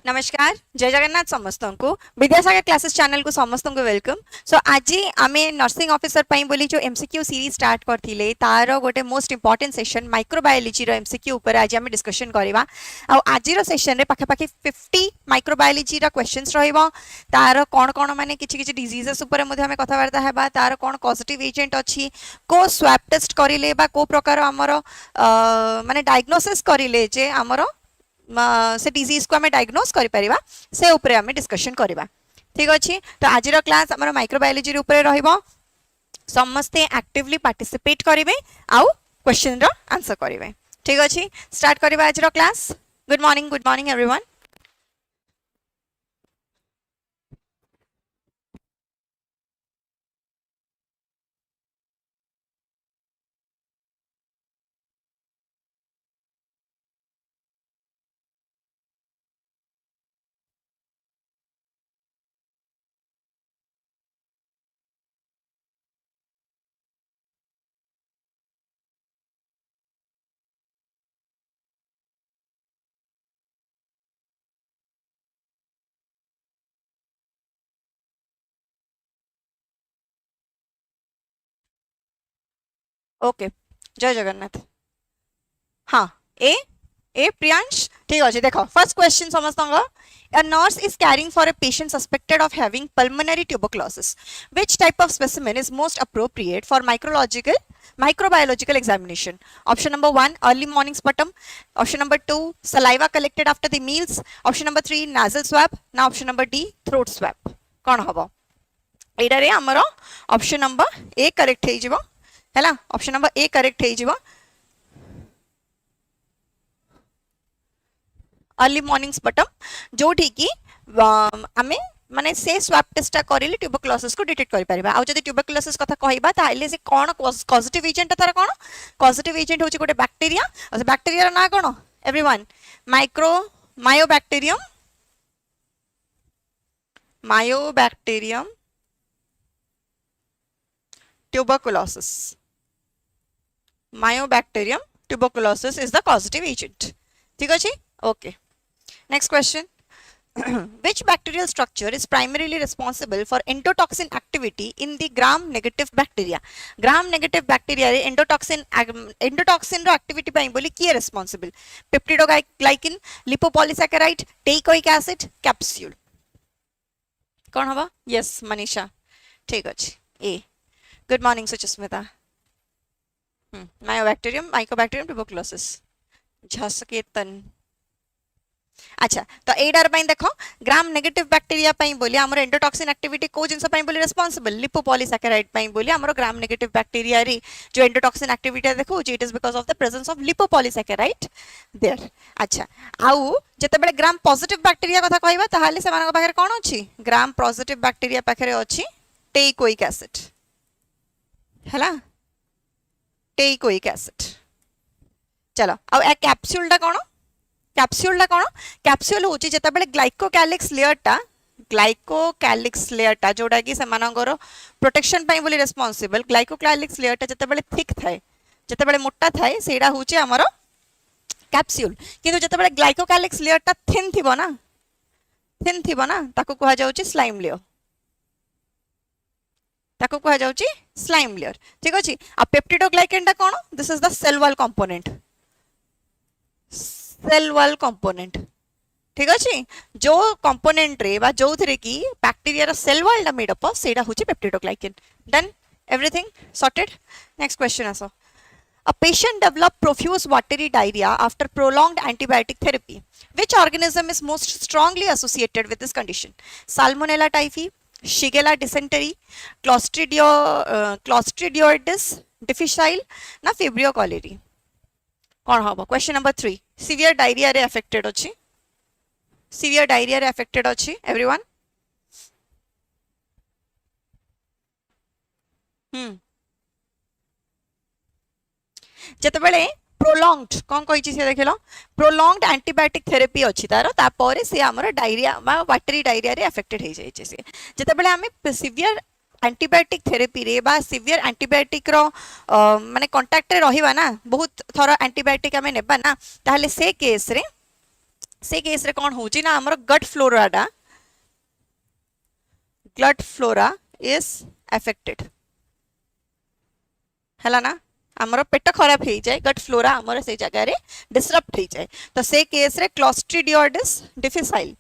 नमस्कार जय जगन्नाथ समस्त को विद्यासागर क्लासेस चैनल को समस्त को वेलकम। सो आज आम नर्सिंग ऑफिसर बोली जो एमसीक्यू सीरीज स्टार्ट करथिले तार गोटे मोस्ट इंपोर्टेंट सेशन माइक्रोबायोलॉजी रो एमसीक्यू ऊपर आज आम डिस्कशन करबा। आज सेशन रे पाखापाखि 50 माइक्रोबायोलॉजी रा क्वेश्चंस रहइबो। तार कोन कोन माने किछि किछि डिजीजेस ऊपर मध्ये हमें कथावार्ता हेबा। तार कोन पॉजिटिव एजेंट अछि को स्वैप टेस्ट करिले बा को प्रकार हमर माने डायग्नोसिस करिले जे हमर से डिजीज को आम डायग्नोस करिपरिबा से ऊपर आम डिस्कशन करबा। ठीक अच्छे तो आज क्लास आम माइक्रोबायोलॉजी ऊपर रहिबो। समस्ते एक्टिवली पार्टिसिपेट करेंगे आउ क्वेश्चन रो आंसर करेंगे। ठीक अच्छे स्टार्ट करबा आज class. Good morning everyone. Okay जय जगन्नाथ। हाँ ए ए प्रियांश ठीक अच्छे देख फर्स्ट क्वेश्चन समस्त A nurse is caring for a patient suspected of having pulmonary tuberculosis. Which type of specimen is most appropriate for microbiological examination? Option number 1 early morning sputum. Option number 2 saliva collected after the meals. Option number 3 nasal swab. Now option number D throat swab. कौन हबो एटा रे हमरो option number A correct हे जिवो हैला। Option number A correct हे जिवो early morning स्पटम जोठी की आमे माने से स्वैप टेस्ट करिले ट्यूबरकुलोसिस को डिटेक्ट करि परिबा। आ जदि ट्यूबरकुलोसिस कथा कहइबा ताइले से कोन पॉजिटिव एजेंट तार कोन पॉजिटिव एजेंट होची गोटे बैक्टीरिया। और से बैक्टीरिया ना कोन everyone mycobacterium tuberculosis is the causative agent. ठीक अछि okay next question which bacterial structure is primarily responsible for endotoxin activity in the gram negative bacteria? gram negative bacteria रे endotoxin रो activity ପାଇଁ बोली किए responsible? peptidoglycan, lipopolysaccharide, teichoic acid, capsule कौन हवा? yes Manisha ठीक अछि ए good morning Suchismita. Mycobacterium tuberculosis झसकेतन। अच्छा तो एडार पई देखो ग्राम नेगेटिव बैक्टीरिया पई बोली हमर एंडोटॉक्सिन एक्टिविटी को जिंस पई बोली रिस्पांसिबल लिपोपॉलीसैकेराइड पई बोली हमर ग्राम नेगेटिव बैक्टीरिया री जो एंडोटॉक्सिन एक्टिविटी देखो it is because of the presence of lipopolysaccharide there. अच्छा आउ जते बेले ग्राम पॉजिटिव बैक्टीरिया कथा कहबा ताहाले से मानक पाखरे कोन अछि ग्राम पॉजिटिव बैक्टीरिया पाखरे अछि टेइकोइक एसिड हैला टेइकोइक एसिड। चलो अब ए कैप्सूल टा कोन कैप्सूल होची जता बेले ग्लाइकोकैलिक्स लेयर टा जोडा कि से मानकर प्रोटेक्शन पई बोली रिस्पांसिबल। ग्लाइकोकैलिक्स लेयर टा जता बेले थिक थाए जता बेले मोटा थाए सेडा होची हमरो कैप्सूल। किंतु जता बेले ग्लाइकोकैलिक्स लेयर टा थिन थिबो ना ताको कहा जाउची स्लाइम लेयर ठीक अछि। आ पेप्टिडोग्लाइकेन टा कोन this is the cell wall component ठीक अछि। जो कंपोनेंट रे बा जो थरे की बैक्टीरिया रा सेल वॉल ला मेड अप सेडा होची peptidoglycan. Done everything sorted. Next question आसो A patient developed profuse watery diarrhea after prolonged antibiotic therapy. Which organism is most strongly associated with this condition? Salmonella typhi, Shigella dysentery, Clostridioides difficile ना Vibrio cholerae कौन हबो? Question number 3 severe diarrhoea रे affected अछि everyone. जते बेले prolonged कौन कहि से देखलो प्रोलॉन्ग्ड एंटीबायोटिक थेरेपी अछि तार तापर से हमर डायरिया बा वाटरी डायरिया रे अफेक्टेड हे जाय छे। जते बेले हमें सीवियर एंटीबायोटिक थेरेपी रे बा सीवियर एंटीबायोटिक रो माने कांटेक्ट रे रहिबा ना बहुत थोड़ा एंटीबायोटिक हमें नेबा ना ताहले से केस रे से केस रे कौन होची ना हमर गट फ्लोरा इज अफेक्टेड है ना आमर पेट खराब हो जाए गट फ्लोरा आमर से जगह रे डिसरप्ट हो जाए तो से केस रे क्लोस्ट्रिडियोइडिस डिफिसाइल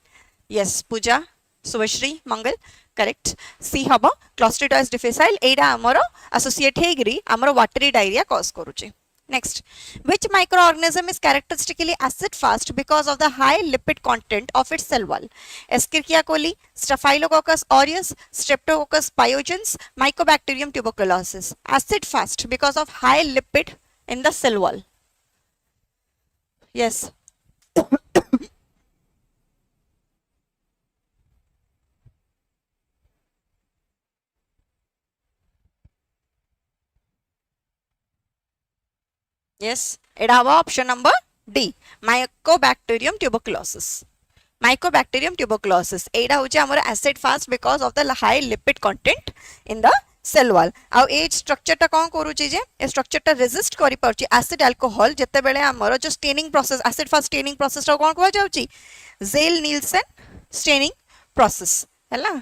यस पूजा शुभश्री मंगल करेक्ट सी हम क्लोस्ट्रिडियोइडिस डिफिसाइल एटा आमर एसोसिएट हेगरी आमर वाटरी डायरिया कॉज करूची next which microorganism is characteristically acid fast because of the high lipid content of its cell wall escherichia coli staphylococcus aureus streptococcus pyogenes mycobacterium tuberculosis acid fast because of high lipid in the cell wall yes yes এটা হবো option number D mycobacterium tuberculosis mycobacterium tuberculosis এইটা হচ্ছে আমার acid fast because of the high lipid content in the cell wall আউ এই স্ট্রকচরটা কোন করুছি যে এই স্ট্রকচরটা রেজিস্ট করি পারছি অ্যাসিড অ্যালকোহল যেতেবেলে আমার যে straining process acid fast straining প্রসেসটা কোন কুয়া যাଉଛି জেল নিলসন স্টেনিং প্রসেস ହେଲା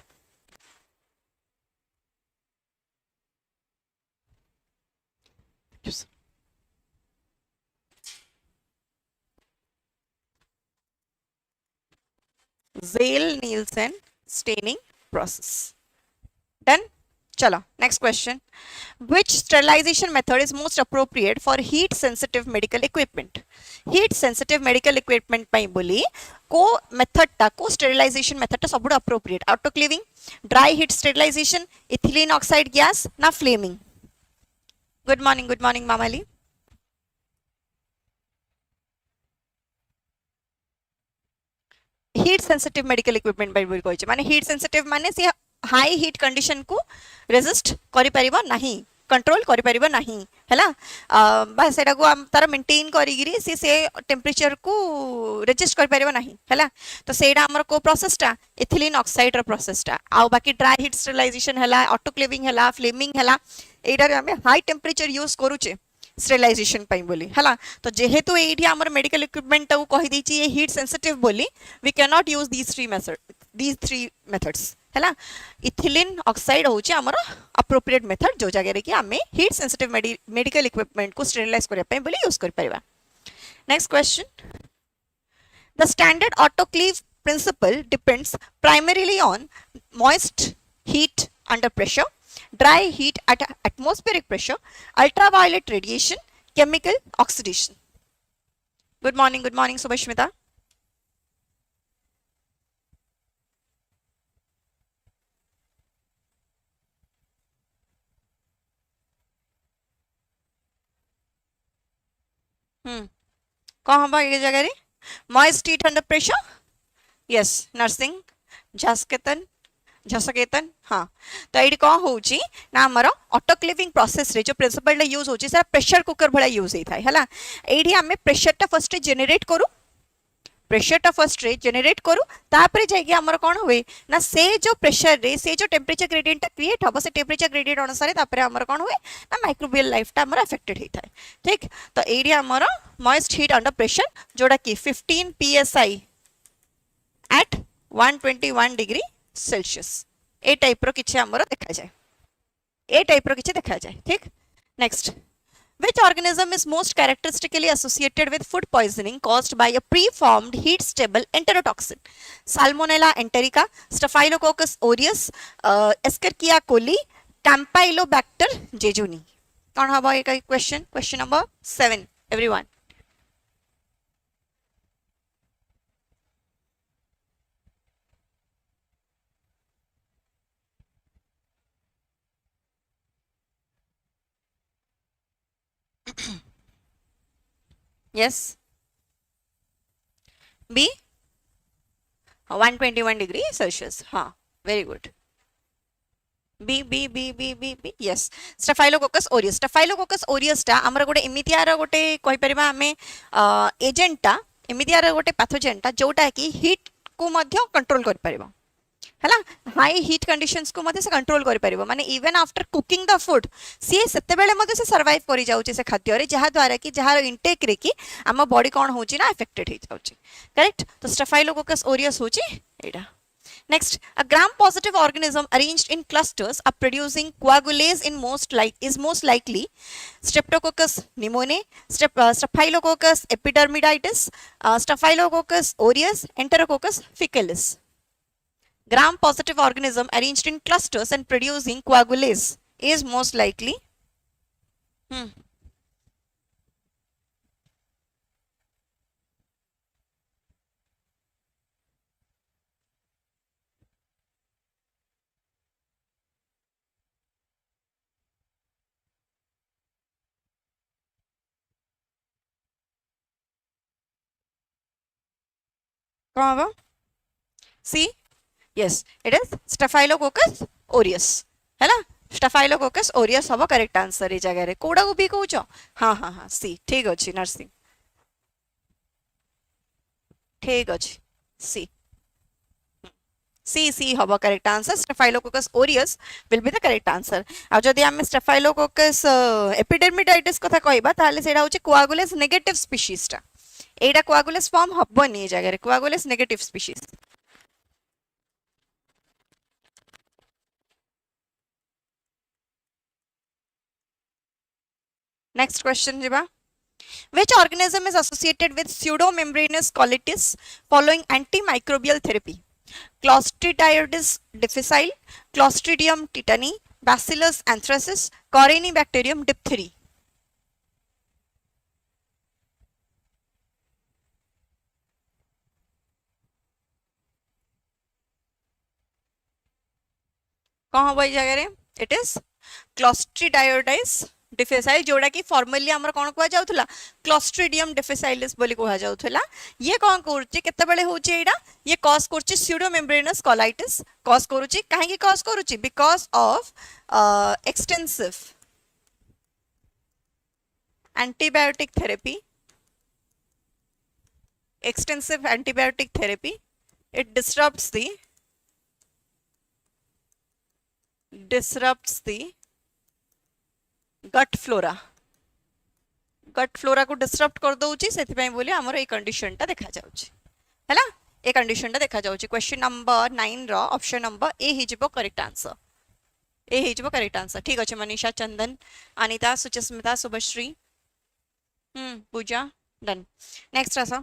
Zale-Nielsen staining process. Done? Chalo, next question. Which sterilization method is most appropriate for heat sensitive medical equipment? Heat sensitive medical equipment pai boli ko method ta ko sterilization method ta sabudu appropriate autoclaving dry heat sterilization ethylene oxide gas na flaming. Good morning Mamali. Heat sensitive medical equipment by बोल कहै माने heat sensitive माने से high heat condition को resist करि परिबा नाही control करि परिबा नाही हैला बस सेटा को तार मेंटेन करिगिरी से टेंपरेचर को रेजिस्ट करि परिबा नाही हैला तो सेटा हमर को प्रोसेस ता एथिलीन ऑक्साइड रो प्रोसेस ता आ बाकी ड्राई हीट स्टरलाइजेशन हैला ऑटोक्लेविंग हैला फ्लेमिंग हैला एटा रे हमें हाई टेंपरेचर यूज करूचे स्टेरिलाइजेशन पाई बोली हला तो जेहेतु एठी हमर मेडिकल इक्विपमेंट को कहि दैछि ये हीट सेंसिटिव बोली we can not use these three methods हला इथिलीन ऑक्साइड होछि हमर अप्रोप्रिएट मेथड जो जगह रे कि हमें हीट सेंसिटिव मेडिकल इक्विपमेंट को स्टेरिलाइज करे पाई बोली यूज कर परिबा next question the standard autoclave principle depends primarily on moist heat under pressure dry heat at atmospheric pressure ultraviolet radiation chemical oxidation good morning subhashmita कौन हम ये जगह रे moist heat under pressure yes nursing झसकेतन हाँ तो ये कौन होची ना हमर ऑटोक्लेविंग प्रोसेस रे जो प्रिंसिपल यूज होची सर प्रेशर कुकर भला यूज होई थाय हला एडी हमें प्रेशर टा फर्स्ट जनरेट करू प्रेशर टा फर्स्ट रे जनरेट करू तापरे जायगी हमर कोन होवे ना से जो प्रेशर रे से जो टेंपरेचर ग्रेडियंट क्रिएट हबो से टेंपरेचर ग्रेडियंट अनुसार तापरे हमर कोन होवे ना माइक्रोबियल लाइफ टा हमर अफेक्टेड होई थाय ठीक तो एडी हमर मॉइस्ट हीट अंडर प्रेशर जोड़ा कि 15 psi at 121 डिग्री सेल्सियस ए टाइप रो किछि हमर देखा जाय ए टाइप रो किछि देखा जाय ठीक next which organism is most characteristically associated with food poisoning caused by a preformed heat stable enterotoxin salmonella enterica staphylococcus aureus escherichia coli campylobacter jejuni कौन हबो एक question number 7 everyone yes b 121 degree celsius हाँ very good b yes staphylococcus aureus टा हमर गोटे एमितियार गोटे कहि परिबा हमें एजेंट टा एमितियार गोटे पैथोजेन टा जोटा कि हीट को मध्य कंट्रोल कर परिबा है हाई हिट कंडीशंस को मते से कंट्रोल करि परिबो माने even after cooking the food सी सेते बेले मते से सर्वाइव करि जाउची से खाद्य रे जहा द्वारा कि जहार इनटेक रे कि आम बॉडी कोन होची ना अफेक्टेड हो जाउची करेक्ट तो स्टेफाइलोकोकस ओरियस होची एडा next a gram positive organism arranged in clusters are producing coagulase in most likely streptococcus pneumoniae staphylococcus epidermiditis staphylococcus aureus enterococcus faecalis gram positive organism arranged in clusters and producing coagulase is most likely hmm. कौन होगा C yes it is staphylococcus aureus है ना staphylococcus aureus हबो correct answer A जगह रे कोडा को भी कहउछो हां हां हां सी ठीक अछि नर्सिंग ठीक अछि सी सी हबो correct answer staphylococcus aureus will be the correct answer आ जदि हम staphylococcus epidermiditis कथा कहबा ताले सेडा होछि coagulase negative species टा एटा coagulase फॉर्म हबनी ए जगह रे coagulase negative species next question jiba which organism is associated with pseudomembranous colitis following antimicrobial therapy clostridium difficile clostridium tetani bacillus anthracis corynebacterium diphtheria कौन हम जगह रे इट इज क्लोस्ट्रिडायोडाइस डिफिसाइल जोड़ा कि formally हमर कोन कुआ जाउथला क्लोस्ट्रिडियम डिफिसाइलिस बोली कुआ जाउथला ये कोन करछि केते बेले होछि एडा ये कॉज करछि स्यूडोमेम्ब्रेनस कोलाइटिस कॉज करछि काहे कि कॉज करछि because of extensive antibiotic therapy extensive antibiotic therapy it disrupts the gut flora को डिस्टर्ब कर दउची सेति पई बोली हमर ए कंडीशन टा देखा जाउची हैला ए कंडीशन टा देखा जाउची क्वेश्चन नंबर 9 रो ऑप्शन नंबर ए हि जिवो करेक्ट आंसर ए हि जिवो करेक्ट आंसर ठीक अछि मनीषा चंदन अनीता सुचिस्मिता शुभश्री पूजा डन नेक्स्ट आसा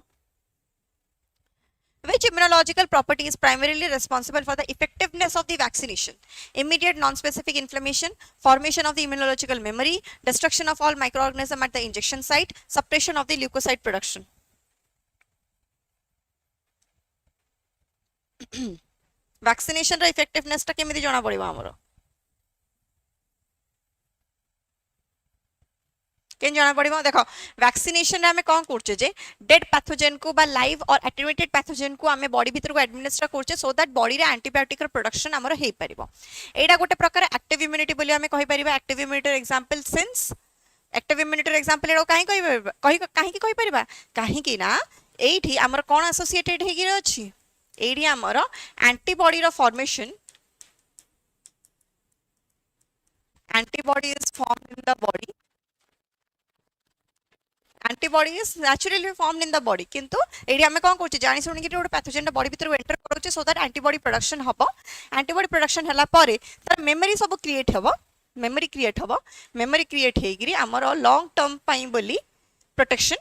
which immunological property is primarily responsible for the effectiveness of the vaccination immediate non-specific inflammation formation of the immunological memory destruction of all microorganisms at the injection site suppression of the leukocyte production vaccination रा effectiveness टा केमिति जणा पड़िबो हमरो केन जाना पड़िबो देखो vaccination रे हमें कोन करछे जे डेड पैथोजेन को बा लाइव और एटेन्यूएटेड पैथोजेन को हमें बॉडी भीतर को एडमिनिस्टर करछे सो दैट बॉडी रे एंटीबायोटिक रो प्रोडक्शन हमरो हेई परिबो एडा गोटे प्रकार एक्टिव इम्यूनिटी बोली हमें कहि परिबा active immunity example since active immunity example एडो काहे कहि कहि परिबा काहे कि ना एठी हमर कोन एसोसिएटेड हेगी अछि एडी हमर एंटीबॉडी रो formation antibody is formed in the body antibody is naturally formed in the body किंतु एडी हमें कोन करछि जानि सुनि कि गोटे पैथोजेन बॉडी भीतर एंटर करछि सो दैट एंटीबॉडी प्रोडक्शन हबो एंटीबॉडी प्रोडक्शन हला पारे तर मेमोरी सब क्रिएट हबो मेमोरी क्रिएट हेगिरी हमर लॉन्ग टर्म पई बोली प्रोटेक्शन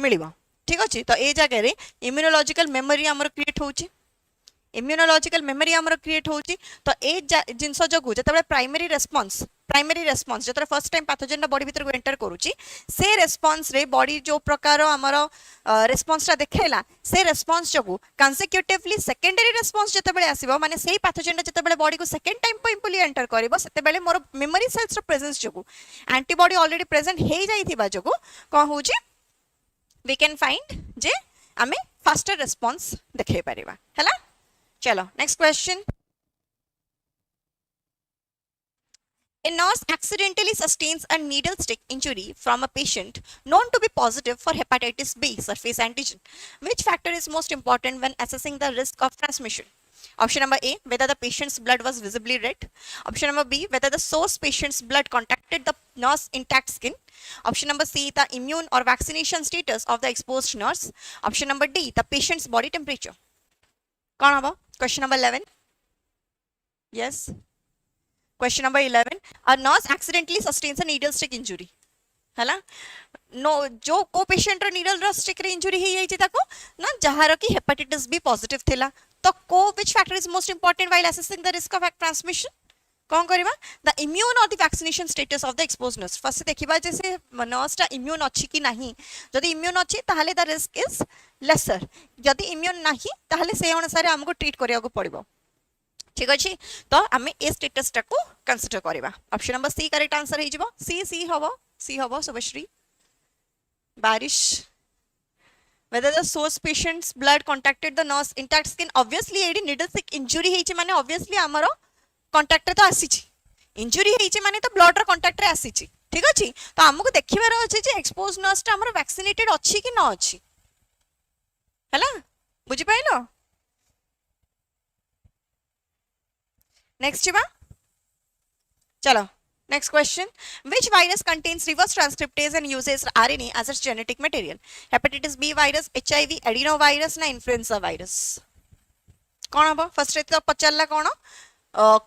मिलिबो ठीक अछि तो ए जगह रे इम्यूनोलॉजिकल मेमोरी हमर क्रिएट होछि इम्यूनोलॉजिकल मेमोरी हमर क्रिएट होछि तो ए जिंस जगु जतबे प्राइमरी रेस्पॉन्स जतरे फर्स्ट टाइम पैथोजेन बॉडी भीतर को एंटर करूची से रेस्पॉन्स रे बॉडी जो प्रकार हमर रेस्पॉन्स ता देखेला से रेस्पॉन्स जगु कंसेक्यूटिवली सेकेंडरी रेस्पॉन्स जतबे आसीबो माने सेही पैथोजेन जतबे बॉडी को सेकंड टाइम पइम्पली एंटर करबो सेतेबेले मोर मेमोरी सेल्स रो प्रेजेंस जगु एंटीबॉडी ऑलरेडी प्रेजेंट हेई जाईथिबा जगु कोन होची वी कैन फाइंड जे हमें फास्टर रेस्पॉन्स देखे परिबा हैला चलो next question A nurse accidentally sustains a needle stick injury from a patient known to be positive for hepatitis B surface antigen. Which factor is most important when assessing the risk of transmission? Option number A, whether the patient's blood was visibly red. Option number B, whether the source patient's blood contacted the nurse intact skin. Option number C, the immune or vaccination status of the exposed nurse. Option number D, the patient's body temperature. कौन होगा? Question number 11. Yes. Question number 11. A nurse accidentally sustains a needle stick injury. है ना? No जो को patient रो needle रो stick रे injury हे जाई ताको ना जहार की हेपाटाइटिस बी पॉजिटिव थिला तो को which factor is most important while assessing the risk of transmission कौन करबा द इम्यून और the vaccination status of the exposed nurse first देखिबा जैसे नर्स ता इम्यून अछि कि नाही जदि इम्यून अछि ताहले द रिस्क इज लेसर जदि इम्यून नाही ताहले से अनुसार हमको ट्रीट करिया को पड़िबो ठीक अछि तो हमें ए स्टेटस टा को कंसीडर करबा option number C correct answer हे जिवो सी हबो शुभश्री बारिश whether the source patient's blood contacted the nurse intact skin obviously एडी needle stick injury हेछि माने obviously हमरो कांटेक्ट रे तो आसीछि इंजुरी हेछि माने तो ब्लड रो कांटेक्ट रे आसीछि ठीक अछि तो हमको देखिबार अछि जे एक्सपोज नर्स ता हमरो वैक्सीनेटेड अछि कि न अछि हला बुझि पाइलो नेक्स्ट बा चलो Next question. Which virus contains reverse transcriptase and uses RNA as its genetic material? Hepatitis B virus, HIV, adenovirus ना influenza virus? कौन हबो? First तो पचल्ला कौन?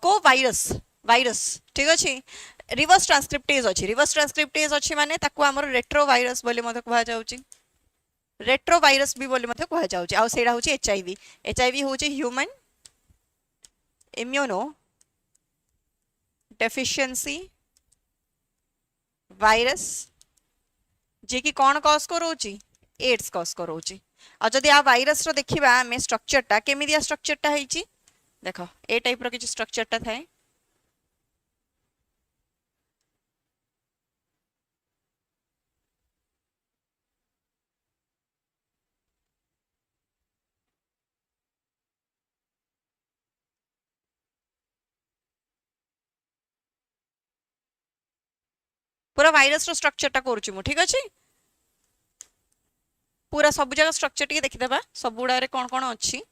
को virus ठीक अछि reverse transcriptase अछि reverse transcriptase अछि माने ताकू हमर retrovirus बोली मते कहवा जाउची retrovirus भी बोली मते कहवा जाउची आ सेडा होची HIV होची human immuno डेफिशिएंसी वायरस जे कि कौन कॉज करोची एड्स कॉज करोची और जदि आ वायरस रो देखिबा हमें स्ट्रक्चर टा केमिदिया स्ट्रक्चर टा हेची देखो ए टाइप रो किछ स्ट्रक्चर टा थाए पूरा वायरस रो स्ट्रक्चर टा करूची मु ठीक अछि पूरा सब जगह स्ट्रक्चर टिके देखि देबा सब गुडा रे कोन कोन अछि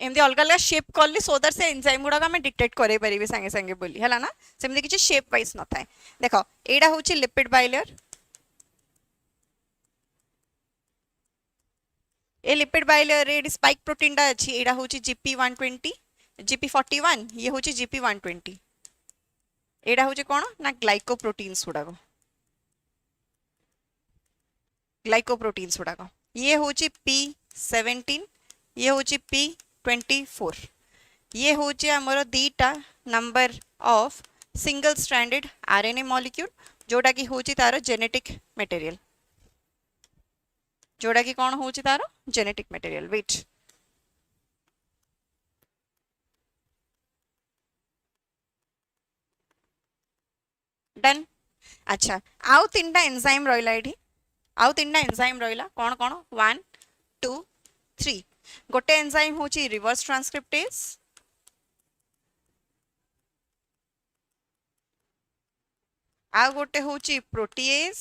एमदी अलग अलग शेप करली सो दैट से एंजाइम गुडा का मैं डिटेक्ट करे परिबे संगे संगे बोली हला ना सेमदी किछि शेप वाइज न थाए देखो एडा होची लिपिड बाइलेयर ए लिपिड बाइलेयर रे स्पाइक प्रोटीन डा अछि एडा होची GP120 GP41 ये होची GP120 एडा होची कोन ना ग्लाइकोप्रोटीन्स गुडा ये होची P17 ये होची P24 ये होची हमरो दीटा number of single stranded RNA molecule जोटा की होची तारो जेनेटिक मटेरियल जोड़ा की कौन होची तारो जेनेटिक मटेरियल वेट डन अच्छा आउ तीनटा एंजाइम रहिला एठी आउ तीनटा एंजाइम रहिला कौन कौन 1 2 3 गोटे एंजाइम होची रिवर्स ट्रांसक्रिप्टेज आ गोटे होची प्रोटीएज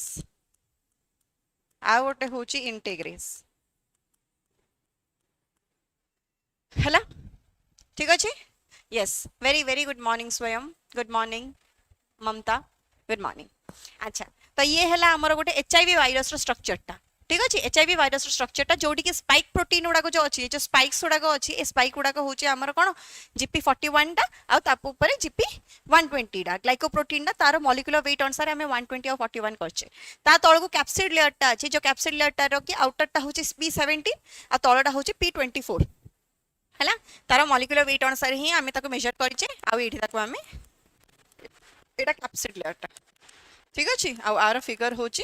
आ गोटे होची इंटेग्रेस हला ठीक अछि yes very very good morning स्वयं गुड मॉर्निंग ममता गुड मॉर्निंग अच्छा तो ये हला हमर गोटे एचआईवी वायरस रो स्ट्रक्चर टा ठीक अछि एचआईवी वायरस रो स्ट्रक्चर टा जोडी के स्पाइक प्रोटीन उडा को जो अछि जो स्पाइक्स उडा को अछि ए स्पाइक उडा को होची हमर कोन GP41 टा आ ताप ऊपर GP120 टा ग्लाइकोप्रोटीन टा तार मॉलिक्यूलर वेट अनुसार हमें 120 और 41 करछे ता तळ को कैप्सिड लेयर टा अछि जो कैप्सिड लेयर टा रो की आउटर टा होची P17 आ तळटा होची P24 हला तार मॉलिक्यूलर वेट अनुसार ही हमें ताको मेजर करछे आ एठी ताको हमें एटा कैप्सिड लेयर टा ठीक अछि आ आर फिगर होची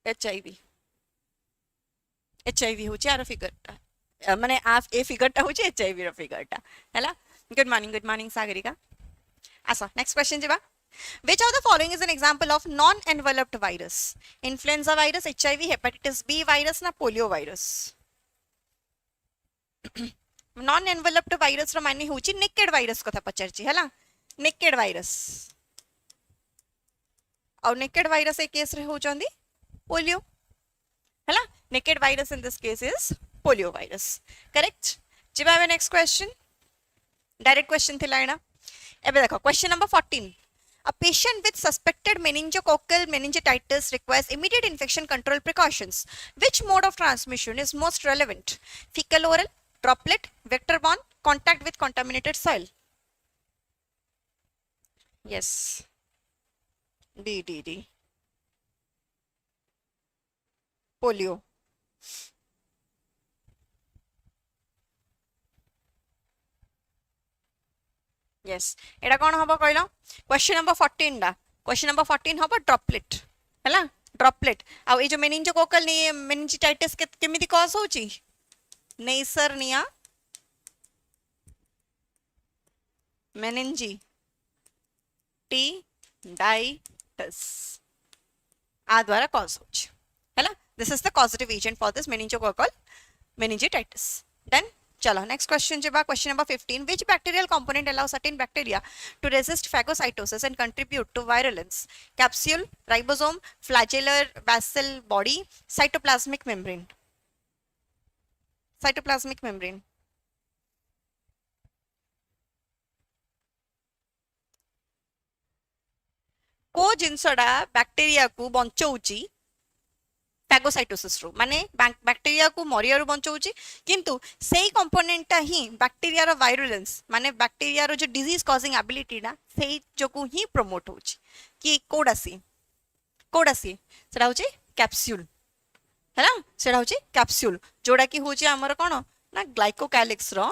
एचआईवी होची आर फिगर टा माने आ ए फिगर टा होची एचआईवी रो फिगर टा हला गुड मॉर्निंग सागरिका आसा नेक्स्ट क्वेश्चन जेबा which of the following is an example of non enveloped virus influenza virus HIV hepatitis B virus ना polio virus non enveloped virus रो माने होची नेकेड वायरस कथा पचारची हला नेकेड वायरस और नेकेड वायरस ए केस रे होचंदी पोलियो हला naked virus in this case is polio virus correct जिबा नेक्स्ट क्वेश्चन डायरेक्ट क्वेश्चन थिला एना एबे देखो question number 14 A patient with suspected meningococcal meningitis requires immediate infection control precautions. Which mode of transmission is most relevant? Fecal oral, droplet, vector-borne, contact with contaminated soil? Yes. D. Polio. Yes. एटा कौन हम कहल question number 14 डा question number 14 हम droplet है droplet आउ ये जो meningococcal मेनिंजिटाइटिस केमिति कॉज होची नेसरनिया मेनिंजिटिडाइटिस आ द्वारा कॉज होची है this is the causative agent for this meningococcal meningitis then चलो नेक्स्ट क्वेश्चन जब question number 15 which bacterial component allows certain bacteria to resist phagocytosis and contribute to virulence capsule ribosome flagellar basal body cytoplasmic membrane को जिनसडा bacteria को बंचौची phagocytosis रो माने bacteria को मरिया बंचाऊँ किंतु सेही कंपोनेंटा ही bacteria रो virulence माने bacteria रो जो डिजीज कॉजिंग एबिलिटी ना सेही जोकु ही प्रमोट होची कि कोडासी सेटा होची कैप्सूल है ना सेटा होची कैप्सूल जोड़ा कि होची हमर कोन ना ग्लाइकोकैलिक्स रो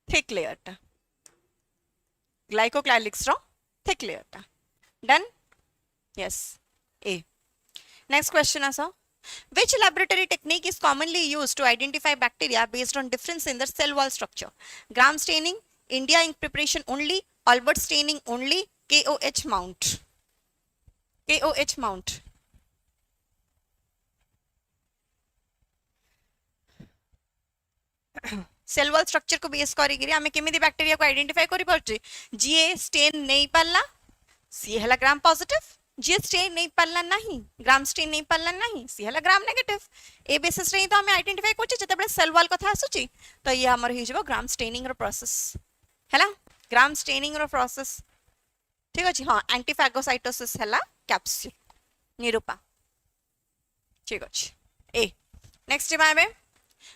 थिक लेयर टा ग्लाइकोकैलिक्स रो थिक लेयर टा done Yes, A. Next question also. Which laboratory technique is commonly used to identify bacteria based on difference in their cell wall structure? Gram staining, India ink preparation only, Albert staining only, KOH mount. KOH mount. Cell wall structure को base करी आमे केमिति bacteria को identify करि परछि जीए stand नहीं पाला सी हला gram positive जी stand नहीं पाला नहीं ग्राम स्टेन नहीं पाला नहीं सी हला ग्राम नेगेटिव ए बेसिस रे तो हमें आइडेंटिफाई करछि जते सेल वॉल कथा आसुछि तो ये हमर हि जबो ग्राम स्टेनिंग रो प्रोसेस हला ग्राम स्टेनिंग रो प्रोसेस ठीक अछि हां एंटीफैगोसाइटोसिस हला कैप्सूल निरूपा ठीक अछि A next bye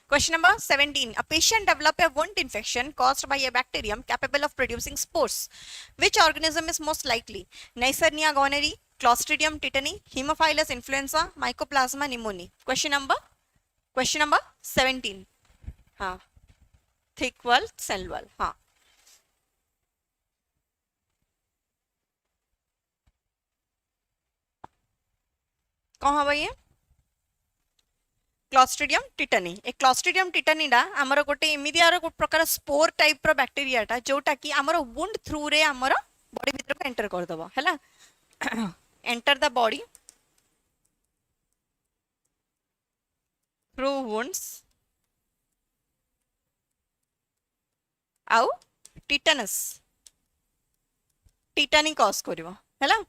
Question number 17. A patient developed a wound infection caused by a bacterium capable of producing spores. Which organism is most likely? Neisseria gonorrhoeae, Clostridium tetani, Haemophilus influenza, Mycoplasma pneumoniae. Question number 17. हाँ. Thick wall, cell wall. हाँ. कौन हवा ये? Clostridium टिटनी ए Clostridium टिटनीटा आमर गोटे एमती are प्रकार spore type रो बैक्टीरियाटा जोटा कि आमर वुंड थ्रू रे आमर बॉडी भीतर को एंटर कर दबो हैला enter the body through wounds आउ टिटनस टिटनी कॉज करिवो हैला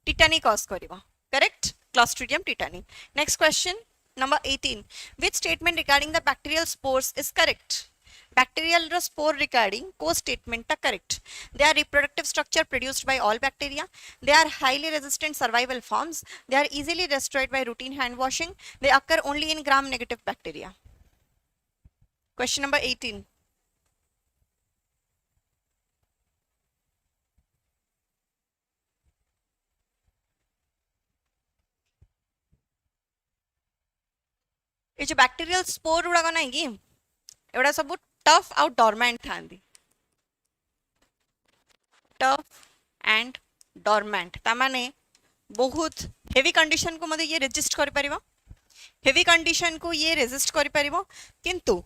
टिटनी कॉज करिवो correct Clostridium tetani next question Number 18. Which statement regarding the bacterial spores is correct? Bacterial spore regarding co-statement correct. They are reproductive structure produced by all bacteria. They are highly resistant survival forms. They are easily destroyed by routine hand washing. They occur only in gram-negative bacteria. Question number 18. ये जो bacterial spore गुड़ाक ना कि एवढा सब tough आउ dormant था tough and dormant तामाने बहुत heavy condition को मते ये रेजिस्ट करि परिबो हेवी कंडीशन को ये रेजिस्ट करि परिबो किंतु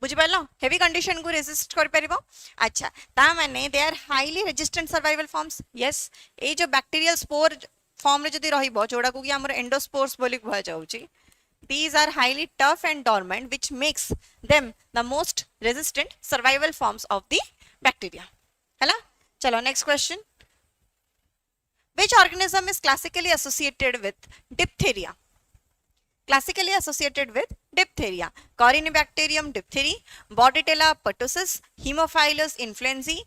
बुझि पालो हेवी कंडीशन को रेजिस्ट करि परिबो अच्छा ता माने they are highly resistant survival forms yes ए जो बैक्टीरियल स्पोर फॉर्म रे जदी रहिबो जोडा को कि हमर एंडोस्पोर्स बोली कुहा जाउची, these are highly tough and dormant which makes them the most resistant survival forms of the bacteria. हैला चलो next question. Which organism is classically associated with diphtheria? Classically associated with diphtheria: Corynebacterium diphtheria, Bordetella pertussis, Haemophilus influenzae,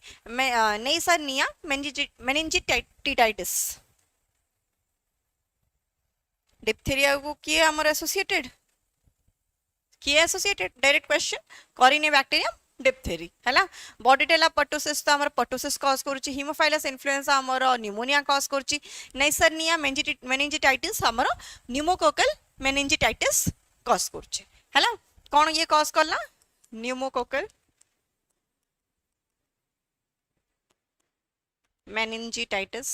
Neisseria meningitidis. Diphtheria को किए हमर associated किए associated direct question. कॉरिनेबैक्टीरियम diphtheriae हैला. बॉडीटेला pertussis तो हमर pertussis cause करूची. हीमोफाइलस इन्फ्लुएंजा हमर pneumonia cause करूची. नाइसर्निया मेनिंजिटाइटिस हमर न्यूमोकोकल मेनिंजिटाइटिस कॉज करूची हैला. कोन ये कॉज करला? न्यूमोकोकल मेनिंजिटाइटिस.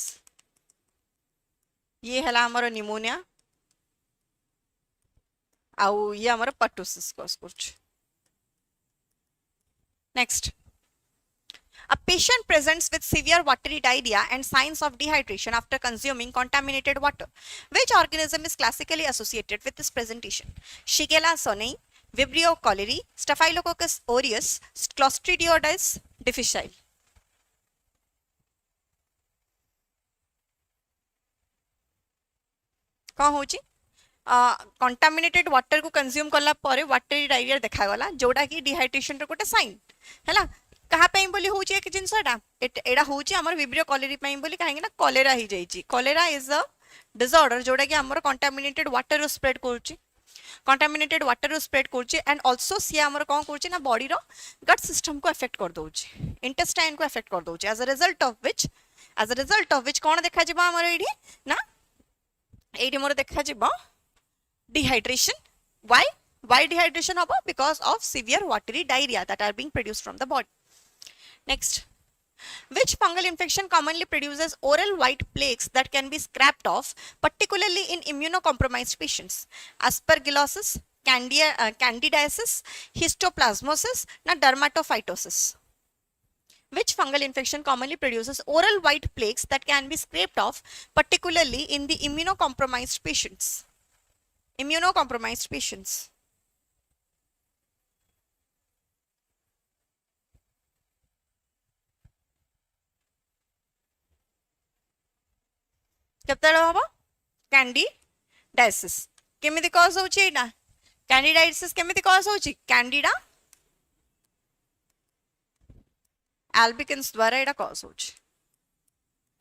ये हैला हमर निमोनिया आउ ये हमारा पर्टुसिस कॉज करछ. Next. A patient presents with severe watery diarrhea and signs of dehydration after consuming contaminated water. Which organism is classically associated with this presentation? Shigella sonnei, Vibrio cholerae, Staphylococcus aureus, Clostridioides difficile. कौन होची? Contaminated water को consume कला परे water diarrhoea देखा गला जोडा कि dehydration रो गोटे साइन हैला. कहा पई बोली होची एक जिंसटा एडा होची हमर विब्रियो कॉलेरी पई बोली काहे ना कॉलेरा ही जाईची. कॉलेरा इज अ डिसऑर्डर जोडा कि हमर कंटामिनेटेड वाटर रो स्प्रेड करूची. कंटामिनेटेड वाटर रो स्प्रेड करूची एंड आल्सो सी हमर कोन करूची ना बॉडी रो गट सिस्टम को अफेक्ट कर दोची, इंटेस्टाइन को अफेक्ट कर दोची. As a result of which कोन देखा जिबा हमर एडी ना एडी मोर देखा जिबा dehydration. Why dehydration haba? Because of severe watery diarrhea that are being produced from the body. Next. Which fungal infection commonly produces oral white plaques that can be scraped off, particularly in immunocompromised patients? Aspergillosis, candidiasis, histoplasmosis, na dermatophytosis. Which fungal infection commonly produces oral white plaques that can be scraped off, particularly in the immunocompromised patients? Immunocompromised patients. केतरा हबो? Candidiasis. केमिति cause होची एटा? Candidiasis केमिति cause होची? Candida albicans द्वारा एटा cause होची.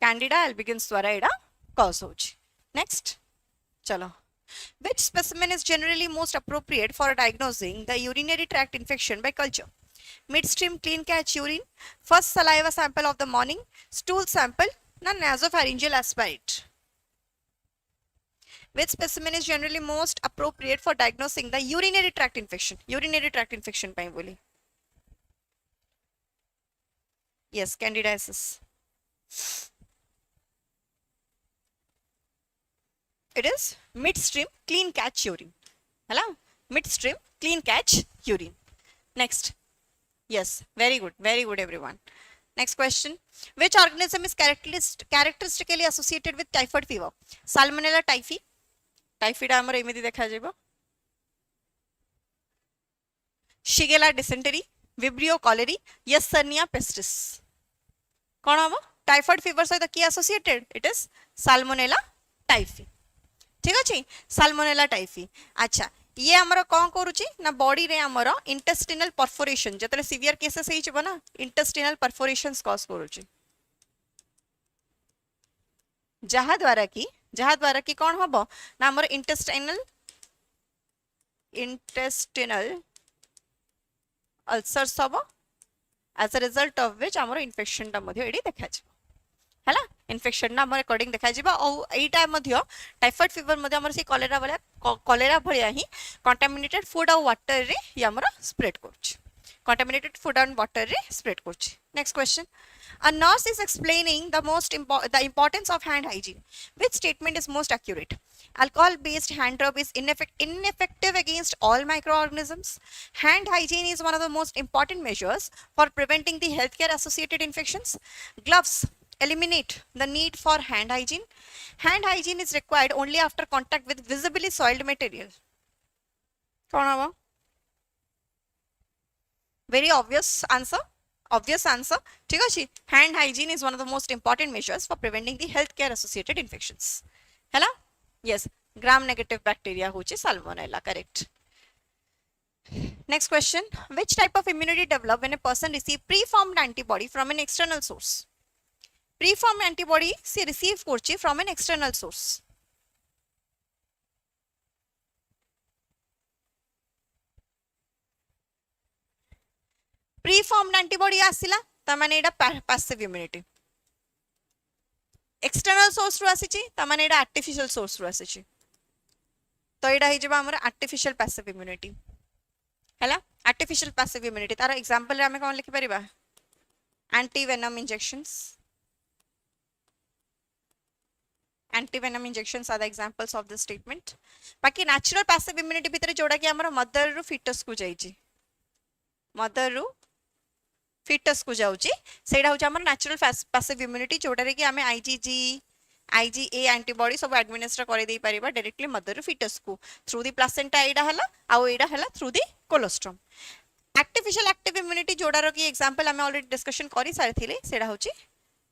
Candida albicans द्वारा एटा cause होची. Next चलो. Which specimen is generally most appropriate for diagnosing the urinary tract infection by culture? Midstream clean catch urine, first saliva sample of the morning, stool sample, na nasopharyngeal aspirate. Which specimen is generally most appropriate for diagnosing the urinary tract infection? Urinary tract infection pai boli. Yes, candidiasis. It is midstream clean catch urine. Hello? Midstream clean catch urine. Next. Yes, very good everyone. Next question. Which organism is characteristically associated with typhoid fever? Salmonella typhi. Typhoid amar emiti dekha jebo. Shigella dysentery, Vibrio cholerae, Yersinia pestis. कौन हम? Typhoid fever सहित किए associated? It is salmonella typhi. ठीक अच्छे. Salmonella typhi. अच्छा ये आमर कौन करुच्ची ना बॉडी रे आमर इंटेस्टिनल परफोरेशन जो सीवियर केसेस हो ना इंटेस्टिनल परफोरेशंस कॉज करुच्ची जहा द्वारा कि कौन हम ना आमर इंटेस्टिनल अल्सर्स हम as a result of which आमर इन्फेक्शन टा मध्ये एडी देखा है इन्फेक्शन ना आमर अकॉर्डिंग देखा जिबा और एटा मध्ये टाइफॉइड फीवर मध्ये आमर से कॉलेरा भलिया ही कंटामिनेटेड फूड और वाटर रे ये आमर स्प्रेड करछ contaminated food and water रे spread करछ. Next question. A nurse is explaining the importance of hand hygiene. Which statement is most accurate? Alcohol based hand rub is ineffective against all microorganisms. Hand hygiene is one of the most important measures for preventing the healthcare associated infections. Gloves eliminate the need for hand hygiene. Hand hygiene is required only after contact with visibly soiled material. कौन हवा? Very obvious answer. Obvious answer. ठीक है? Hand hygiene is one of the most important measures for preventing the healthcare associated infections. है ना? Yes. Gram negative bacteria होची salmonella. Correct. Next question. Which type of immunity develop when a person receive preformed antibody from an external source? Preformed antibody se receive korchi from an external source. Preformed antibody ଆସିଲା ତାମାନେ ଏଟା passive immunity. External source ରୁ ଆସିଛି ତାମାନେ ଏଟା artificial source ରୁ ଆସିଛି. ତ ଏଟା ହେଇଯିବ ଆମର artificial passive immunity. ହେଲା artificial passive immunity तार example रे ଆମେ कोन लिखि परिबा? Anti venom injections. Anti-venom injections are the examples of this statement. बाकी natural passive immunity भितर जोड़ा कि हमर mother रू fetus को जाइछि. Mother रू fetus को जाउछि. सेडा होछ हमर natural passive immunity जोड़ा रे कि हमें IgA antibody सब administer करे देई परिबा directly mother रू fetus को through the placenta एडा हला आउ एडा हला through the colostrum. Artificial active immunity जोड़ा रो कि example हमें already discussion करि सारथिले सेडा होछि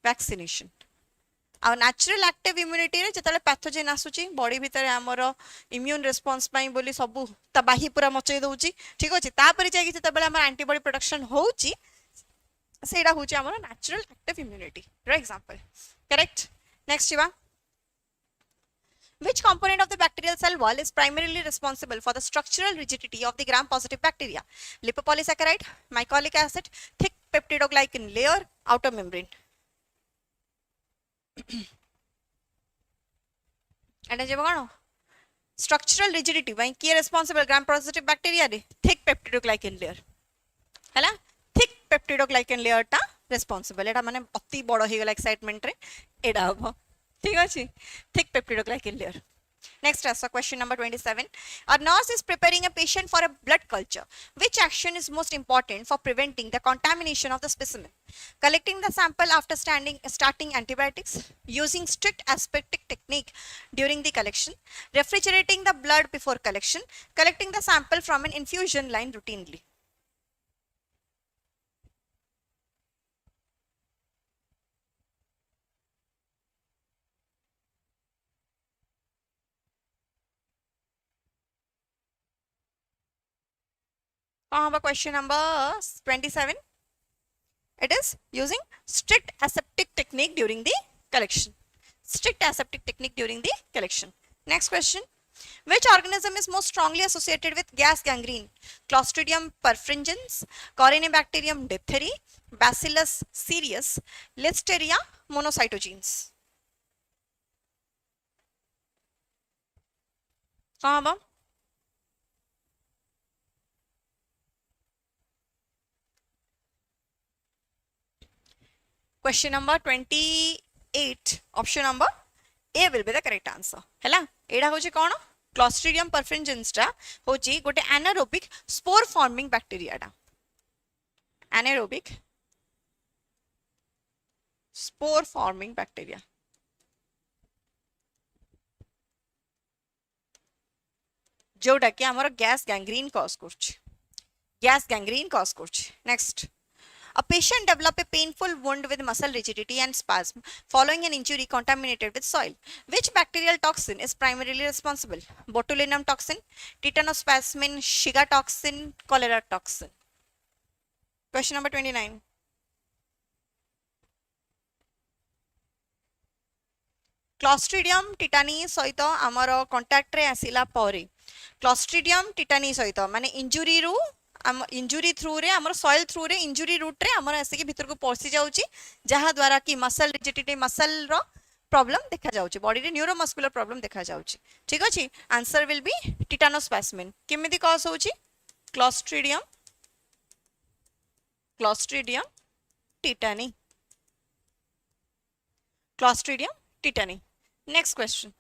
vaccination. आ नेचुरल एक्टिव इम्यूनिटी रे जतले पैथोजेन आसुची बॉडी भीतर हमर इम्यून रिस्पांस पई बोली सब तबाही पूरा मचई दउची ठीक अछि तापर जाई कि जतबेले हमर एंटीबॉडी प्रोडक्शन होउची सेडा होउची हमर natural active immunity for example correct next जीवा Which component of the bacterial cell wall is primarily responsible for the structural rigidity of the gram-positive bacteria? Lipopolysaccharide, mycolic acid, thick peptidoglycan layer, outer membrane. And structural rigidity by key responsible gram positive bacteria thick peptidoglycan layer हैला thick peptidoglycan layer टा responsible एटा माने अति बड़ हे गेला excitement रे एडा हो ठीक अछि thick peptidoglycan layer. Next question number 27. A nurse is preparing a patient for a blood culture. Which action is most important for preventing the contamination of the specimen? Collecting the sample after starting antibiotics, using strict aseptic technique during the collection, refrigerating the blood before collection, collecting the sample from an infusion line routinely. Question number 27. It is using strict aseptic technique during the collection. Strict aseptic technique during the collection. Next question. Which organism is most strongly associated with gas gangrene? Clostridium perfringens, Corynebacterium diphtheria, Bacillus cereus, Listeria monocytogenes. Question number 28. Option number A will be the correct answer. हैला एडा होची कोन Clostridium perfringens टा होची गोटे anaerobic spore forming bacteria टा anaerobic spore forming bacteria जोटा कि हमर गैस गैंग्रीन कॉज करछ गैस गैंग्रीन कॉज करछ. Next. A patient developed a painful wound with muscle rigidity and spasm following an injury contaminated with soil. Which bacterial toxin is primarily responsible? Botulinum toxin, tetanospamin, Shiga toxin, cholera toxin. Question number 29. Clostridium tetani सहित आमर contact रे आसिला परे Clostridium tetani सहित माने injury रू injury through रे हमर soil through रे इंजुरी रूट रे हमर आसे कि भीतर को पहुंची जाउची जहा द्वारा कि मसल रिजिडिटी मसल रो प्रॉब्लम देखा जाउची बॉडी रे न्यूरोमस्कुलर प्रॉब्लम देखा जाउची ठीक अछि आंसर विल बी टिटानोस्पास्मिन केमिति कॉज होउची Clostridium tetani next question.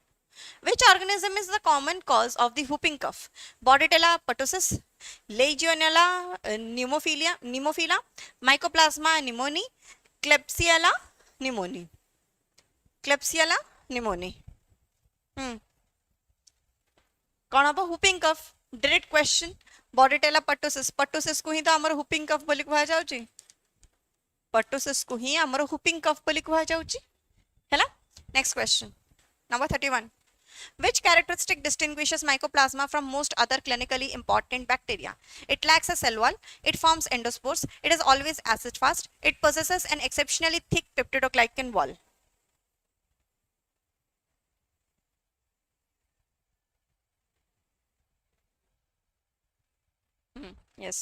Which organism is the common cause of the whooping cough? Bordetella pertussis, Legionella pneumophila, Mycoplasma pneumoniae, Klebsiella pneumoniae. Klebsiella pneumoniae कौन हम whooping cough direct question Bordetella pertussis pertussis को ही तो हमर whooping कफ बोली कहा जाउची pertussis को ही हमर हुपिंग कफ बोली कहा जाउची हैला next question number 31 which characteristic distinguishes mycoplasma from most other clinically important bacteria it lacks a cell wall it forms endospores it is always acid fast it possesses an exceptionally thick peptidoglycan wall yes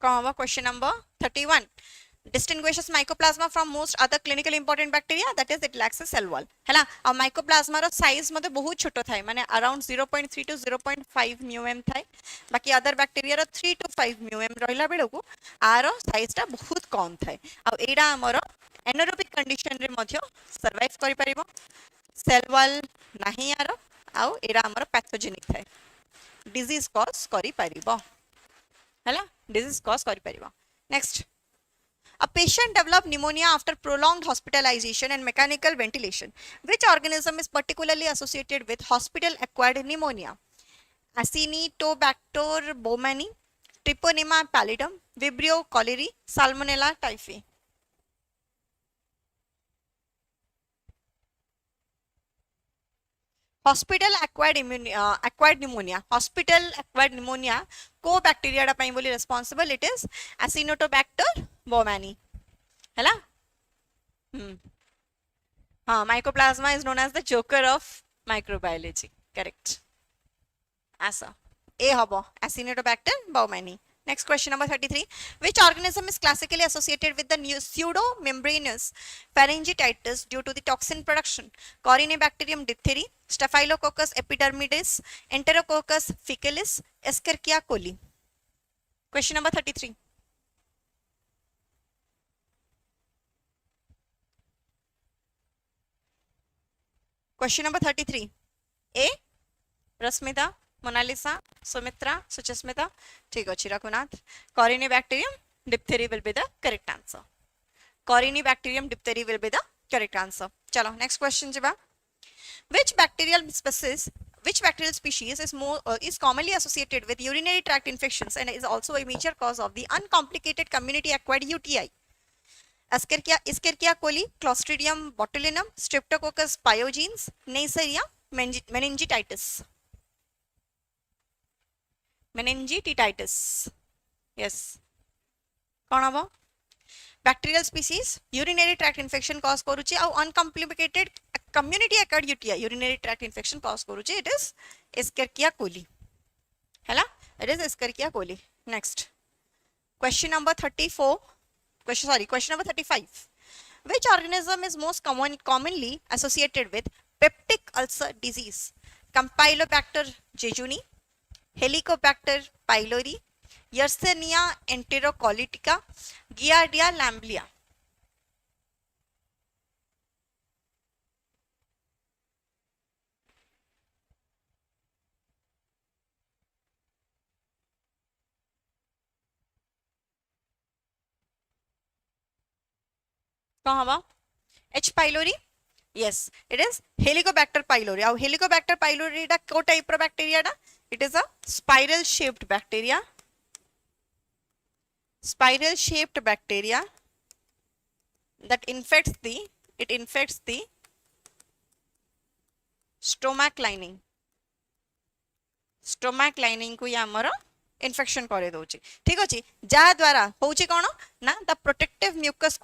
comma question number 31 distinguishes mycoplasma from most other clinically important bacteria that is it lacks a cell wall हैला और mycoplasma रो size मते बहुत छोटो थाए माने around 0.3 to 0.5 म्यूएम थाए बाकी other bacteria row 3 to 5 म्यूएम रहला बेडो को आरो साइज टा बहुत कम थाए आ एडा हमरो एनारोबिक कंडीशन रे मध्य सर्वाइव करि परिबो सेल वॉल नाही आरो आ एडा हमरो पैथोजेनिक थाए डिजीज कॉज करि परिबो हैला डिजीज कॉज करि परिबो next A patient developed pneumonia after prolonged hospitalization and mechanical ventilation. Which organism is particularly associated with hospital-acquired pneumonia? Acinetobacter baumannii, Treponema pallidum, Vibrio cholerae, Salmonella typhi. acquired pneumonia को bacteria डा बोली responsible it is Acinetobacter baumannii हैला हाँ mycoplasma is known as the joker of microbiology correct ऐसा ए हबो Acinetobacter baumannii next question number 33 which organism is classically associated with the pseudomembranous pharyngitis due to the toxin production Corynebacterium diphtheria Staphylococcus epidermidis Enterococcus faecalis Escherichia coli question number 33 question number 33 A Rasmita Monalisa, Sumitra, Suchasmita, ठीक अछि Raghunath Corynebacterium diphtheria will be the correct answer. Corynebacterium diphtheria will be the correct answer. चलो next question जिबा. Which bacterial species is commonly associated with urinary tract infections and is also a major cause of the uncomplicated community acquired UTI? Escherichia coli, Clostridium botulinum, Streptococcus pyogenes, Neisseria, meningitis. Meningitis yes कौन हम bacterial species urinary tract infection cause करूची और uncomplicated community acquired UTI urinary tract infection cause करूची it is Escherichia coli हैला it is Escherichia coli next question number 34 question number 35 which organism is most commonly associated with peptic ulcer disease Campylobacter jejuni Helicobacter pylori, Yersinia enterocolitica, Giardia lamblia. कौन हवा H pylori yes it is Helicobacter pylori और Helicobacter pylori टा को type रो bacteria टा it is a spiral shaped bacteria that infects the stomach lining को या हमर infection करे दोची ठीक अछि जा द्वारा होची कोन ना the protective mucus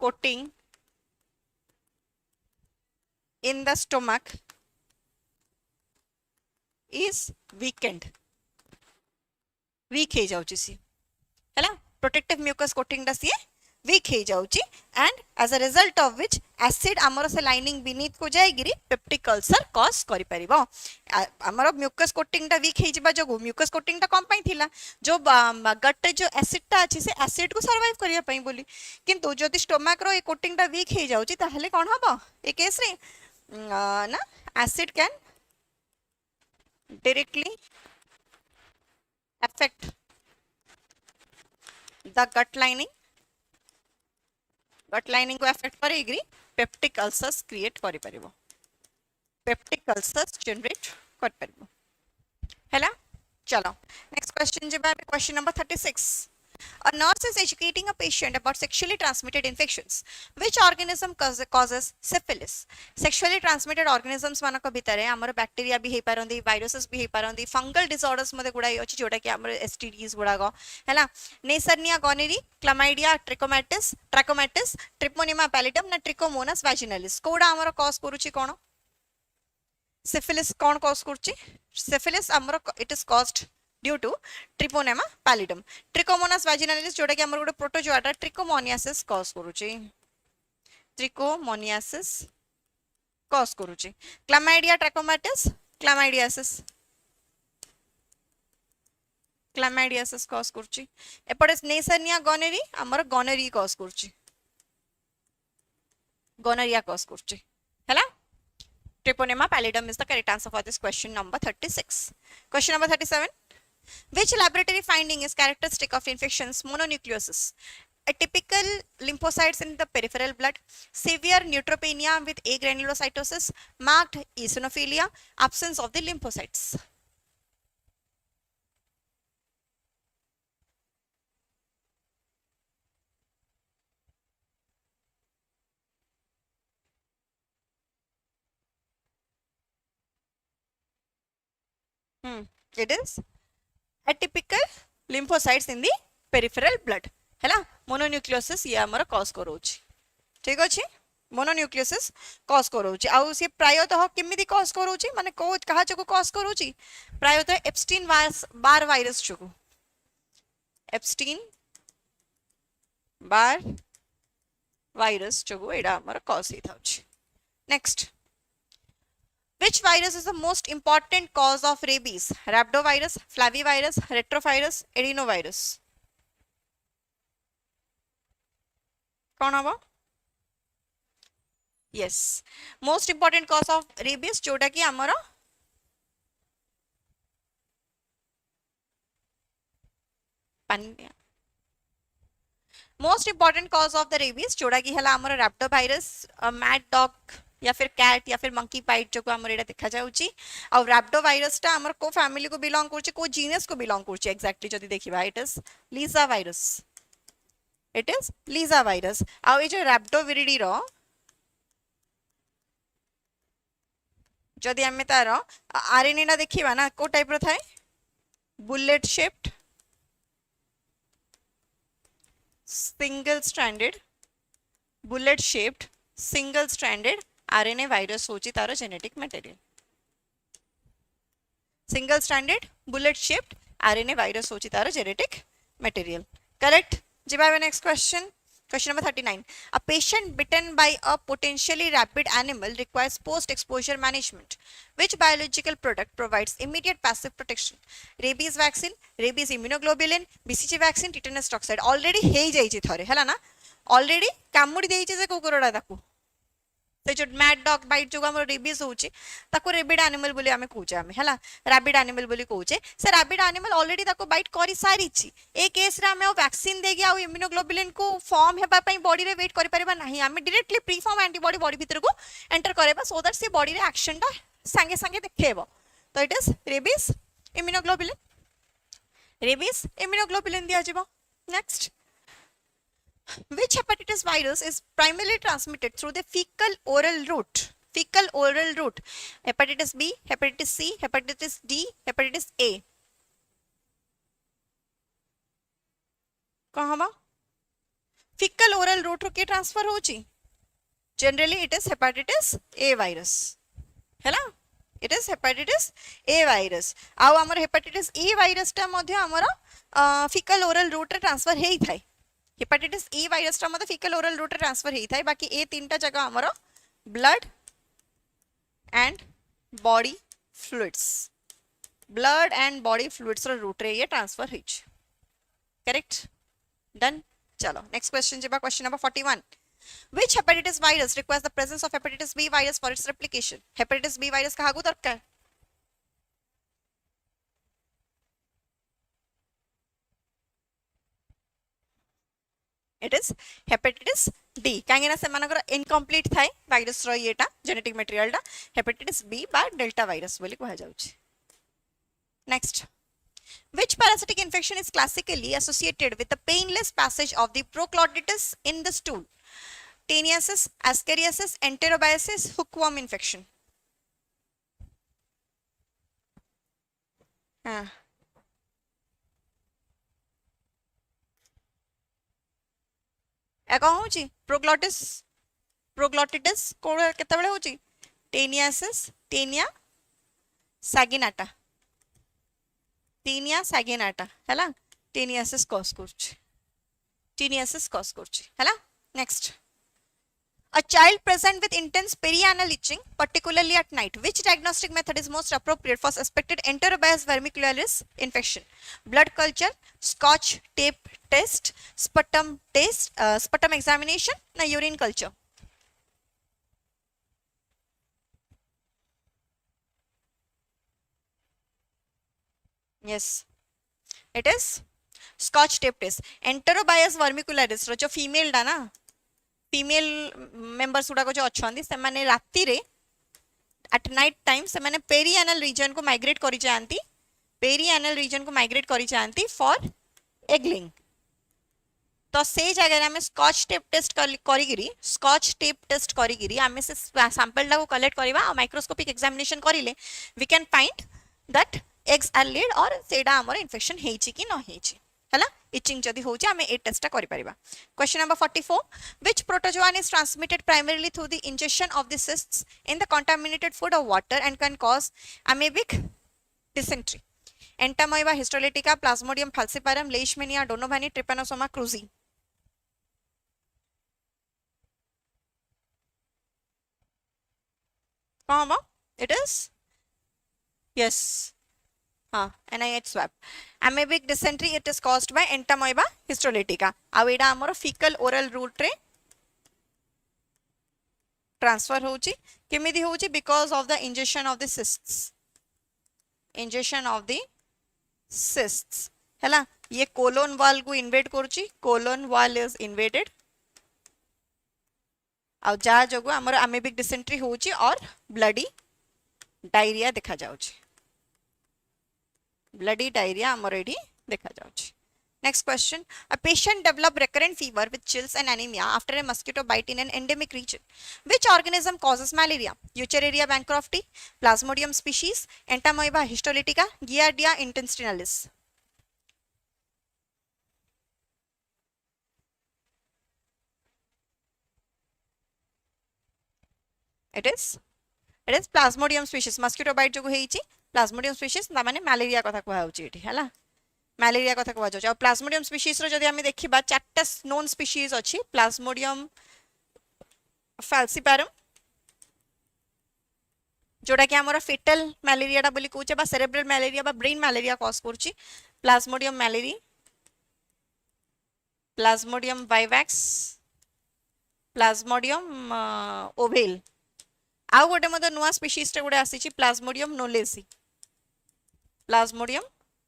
coating in the stomach is weakened weak हे जाउची सी हैला प्रोटेक्टिव म्यूकस कोटिंग दा सी weak हे जाउची and as a result of which acid हमर से लाइनिंग beneath को जायगिरी पेप्टिक अल्सर कॉज करि परिबो हमर म्यूकस कोटिंग दा weak हे जिबा जगो म्यूकस कोटिंग ता कम पई थिला जो गट जो एसिड ता अछि से एसिड को सर्वाइव करिया पई बोली किंतु जदि स्टोमक रो ए कोटिंग दा weak हे जाउची ताहले कोन हबो ए केस रे ना acid can directly affect the gut lining को affect करेगी peptic ulcers create करि परिबो peptic ulcers generate कर परिबो हैला चलो next question जेबा question number 36 a nurse is educating a patient about sexually transmitted infections which organism causes syphilis sexually transmitted organisms मानक भितरे हमर बैक्टीरिया भी हे पारंदी viruses भी हे पारंदी fungal disorders मध्ये गुडा अछि जोटा कि हमर STDs गुडा गो हैला नेसर्निया गोनेरी क्लैमाइडिया ट्रैकोमैटिस ट्रिपोनिमा पैलिडम ना ट्रिकोमोनास वैजिनालिस कोडा हमर कॉज करूची कोन syphilis कौन कॉज करूची syphilis हमर it is caused due to Treponema pallidum Trichomonas vaginalis जोटा कि हमर गोटे प्रोटोजोआटा ट्रिकोमोनियासिस कॉज करूची ट्रिकोमोनियासिस कॉज करूची क्लैमाइडिया ट्रैकोमैटिस क्लैमाइडियासिस कॉज करूची एपडे नेसर्निया गोनेरी हमर गोनेरी कॉज करूची गोनोरिया कॉज करूची हैला Treponema pallidum is the correct answer for this question number 36 question number 37 which laboratory finding is characteristic of infections mononucleosis atypical lymphocytes in the peripheral blood severe neutropenia with agranulocytosis marked eosinophilia absence of the lymphocytes it is atypical lymphocytes in the peripheral blood हैला mononucleosis ये हमर cause करोची ठीक अछि mononucleosis cause करोची आ से प्रायतः केमिति cause करोची माने को कहा जको कॉज करोची प्रायतः एप्स्टीन बार वायरस जको एप्स्टीन बार वायरस जको एडा हमर कॉज ही थाउची next Which virus is the most important cause of rabies? Rhabdovirus, flavivirus, retrovirus, adenovirus. कौन होगा? Yes. Most important cause of rabies जोटा कि हमारा Most important cause of the rabies जोटा कि हला हमारा rhabdovirus, mad dog या फिर कैट या फिर मंकी बाइट जो को हमर एटा देखा जाउची और रैप्टो वायरस ता हमर को फैमिली को बिलोंग करची को जीनस को बिलोंग करची एग्जैक्टली जदी देखिबा इट इज लीजा वायरस आ ए जो रैप्टो विरिडी रो जदी हमें तार आरएनए ना देखिबा ना को टाइप रो थाए bullet shaped single stranded RNA virus होची तारो genetic material single stranded bullet shaped RNA virus होची तारो genetic material correct जिबा next question number 39 a patient bitten by a potentially rabid animal requires post exposure management which biological product provides immediate passive protection rabies vaccine rabies immunoglobulin BCG vaccine tetanus toxoid already हेई जाईची थरे हला ना already कामुडी देईची जे कुकुरडा ताकू से जो mad dog bite जो हमर rabies होची ताको रेबिड एनिमल बोली हमें कहूचे हमें हला रैबिड एनिमल बोली कहूचे से रैबिड एनिमल ऑलरेडी ताको बाइट करि सारी छी ए केस रे हमें वैक्सीन देगी आ इम्यूनोग्लोबुलिन को फॉर्म हेबा पई बॉडी रे वेट करि परबा नाही हमें directly pre form antibody body भीतर को एंटर करेबा सो दैट से बॉडी रे एक्शन ता संगे संगे देखेबो तो इट इज रेबीज इम्यूनोग्लोबुलिन दिया जिवो next Which hepatitis virus is primarily transmitted through the fecal oral route? Hepatitis B, hepatitis C, hepatitis D, hepatitis A. कौन हमा? Fecal oral route के transfer होची? Generally it is hepatitis A virus. है ना? It is hepatitis A virus. आउ हमारे hepatitis E virus टा मध्य हमारा fecal oral route transfer है ही था. हेपाटाइटिस ई वायरस टा मते फीकल ओरल रूट ट्रांसफर हेई थाय बाकी ए तीनटा जगह हमरो ब्लड एंड बॉडी फ्लूइड्स रो रूट रे ये ट्रांसफर हिच करेक्ट डन चलो नेक्स्ट क्वेश्चन जेबा question number 41 which hepatitis virus requires the presence of hepatitis B virus for its replication hepatitis B virus का हागु दरकार इट इज हेपेटाइटिस डी कहीं से इनकम्प्लीट थाए भाइरस येटा जेनेटिक मटेरियल हेपेटाइटिस बी बा डेल्टा भाइरस बोली कह जाउछि next which parasitic infection is classically associated with the painless passage of the prochlorditis in the stool Taniasis ascariasis enterobiasis hookworm infection हाँ ए कौन होची प्रोग्लोटिटिस कोड केतेबेले होची टेनियासिस टेनिया सैगिनाटा हैला taeniasis cause करछि हैला next A child present with intense perianal itching, particularly at night. Which diagnostic method is most appropriate for suspected enterobius vermicularis infection? Blood culture, Scotch tape test, sputum examination, na urine culture. Yes, it is Scotch tape test. Enterobius vermicularis रो जो female डा ना female members गुडा जो अच्छा से माने राति रे at night time से माने पेरियानल रीजन को माइग्रेट करी जांती पेरियानल रीजन को माइग्रेट करी जांती फॉर एगलिंग तो से जगह में स्कॉच टेप टेस्ट करी आमे से सैंपल ला को कलेक्ट करबा और माइक्रोस्कोपिक एग्जामिनेशन करिले we can find that eggs are laid और सेडा हमर इन्फेक्शन हेछि कि न हेछि हैला इचिंग जदी होची हमें ए टेस्ट करि परिबा question number 44 which protozoan is transmitted primarily through the ingestion of the cysts in the contaminated food or water and can cause amoebic dysentery entamoeba histolytica plasmodium falciparum leishmania donovani trypanosoma cruzi कौन it is yes NIH swab amoebic dysentery it is caused by entamoeba histolytica आ एडा हमर fecal oral route रे transfer होची केमिति होची because of the ingestion of the cysts हैला ये colon wall को invade करूची colon wall is invaded आ जा जगो हमर amoebic dysentery होची और bloody diarrhea देखा जाउची bloody diarrhea amar edi dekha jauchi next question a patient developed recurrent fever with chills and anemia after a mosquito bite in an endemic region which organism causes malaria Eucheriria bancrofti plasmodium species entamoeba histolytica giardia intestinalis it is plasmodium species mosquito bite जो हेची Plasmodium species ना माने malaria कथा कहआ होची एठी हला malaria कथा कहआ जाउछ आ Plasmodium species रो जदी हमें देखिबा चारटा नोन स्पीशीज अछि प्लाज्मोडियम falciparum जोडा कि हमर फेटल मलेरिया डा बोली कहउचे बा सेरेब्रल मलेरिया बा ब्रेन मलेरिया कॉज करछि Plasmodium malariae Plasmodium vivax Plasmodium oval आउ गोटे मत नुआ स्पीशीज टे गोटे आसी प्लाज्मोडियम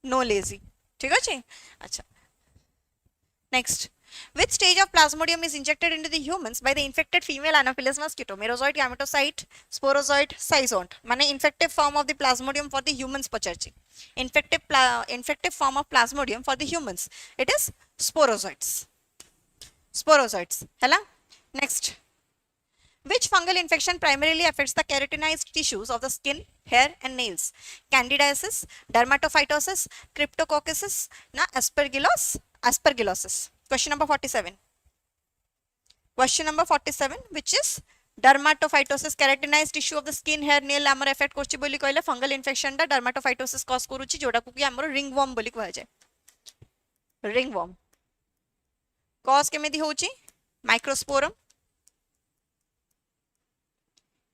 नोलेसी ठीक अच्छे अच्छा next which stage of plasmodium is injected into the humans by the infected female anopheles mosquito merozoite gametocyte sporozoite zygont माने infective form of the plasmodium for the humans पचरची infective form of plasmodium for the humans it is sporozoites हैला next which fungal infection primarily affects the keratinized tissues of the skin, hair and nails? Candidiasis, dermatophytosis, cryptococcosis, na aspergillosis. Question number 47. Question number 47 which is dermatophytosis keratinized tissue of the skin, hair, nail amar affect करछि बोली कहले fungal infection दा dermatophytosis cause करूछि जोडा को कि हमर ringworm बोली कहै जाय ringworm cause केमिति होछि microsporum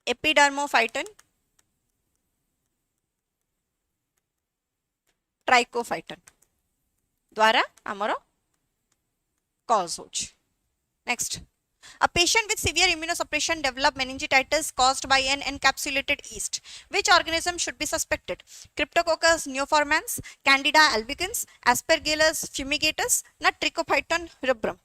एपिडर्मोफाइटन ट्राइकोफाइटन द्वारा आमर कॉज होच next a patient with severe immunosuppression developed meningitis caused by an encapsulated yeast which organism should be suspected cryptococcus neoformans candida albicans aspergillus fumigatus na trichophyton rubrum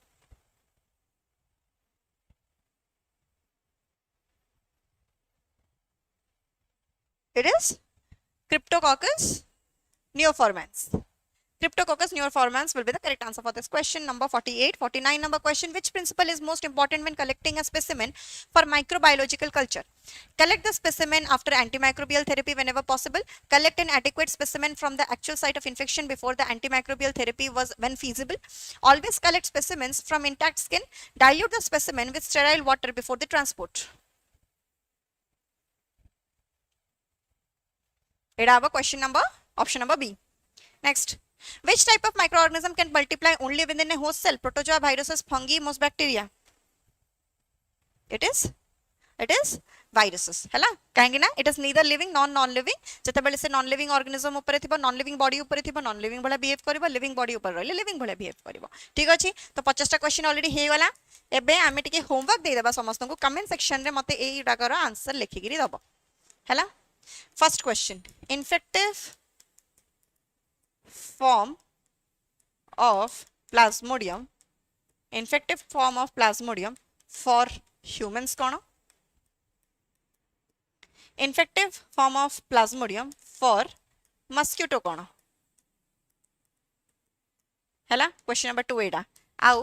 It is Cryptococcus neoformans. Cryptococcus neoformans will be the correct answer for this question. Number 48. 49 number question. Which principle is most important when collecting a specimen for microbiological culture? Collect the specimen after antimicrobial therapy whenever possible. Collect an adequate specimen from the actual site of infection before the antimicrobial therapy was when feasible. Always collect specimens from intact skin. Dilute the specimen with sterile water before the transport. It have a question number, option number B. Next. Which type of microorganism can multiply only within a host cell? Protozoa, viruses, fungi, most bacteria. It is viruses. है कहीं ना it is neither living nor non-living. जितेबाला से non-living organism ऊपर थिबो non-living body ऊपर थिबो non-living भला behave करिवो living body ऊपर रहले living भला behave करिवो ठीक अछि तो 50 टा क्वेश्चन ऑलरेडी हे गला एबे आमे टिके होमवर्क दे देबा समस्त को कमेंट सेक्शन रे मते एई डाकर आंसर लिखि गिरी दबो हैला first question infective form of plasmodium for humans कौन infective form of plasmodium for mosquito कौन हैला क्वेश्चन नंबर 2 एडा आउ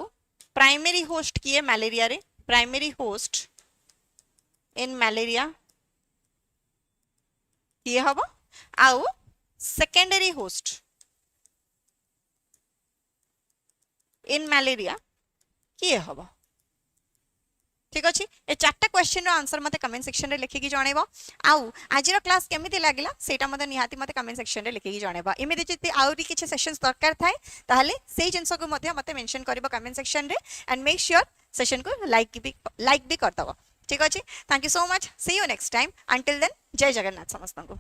प्राइमरी होस्ट किए मलेरिया रे प्राइमरी होस्ट इन मलेरिया किए हबो आउ सेकेंडरी होस्ट इन मलेरिया किए हबो ठीक अछि ए चारटा क्वेश्चन रो आंसर मते कमेंट सेक्शन रे लिखि कि जणेबो आउ आजिरो क्लास केमिति लागिला सेटा मते निहाती मते कमेंट सेक्शन रे लिखि कि जणेबो इमिति जति आउरी किछ सेशंस दरकार थाए ताहले सेही जिंस को मते मते मेंशन करबो कमेंट सेक्शन रे एंड मेक श्योर सेशन को लाइक भी करतबो ठीक अछि thank you so much see you next time until then जय जगन्नाथ समस्त को।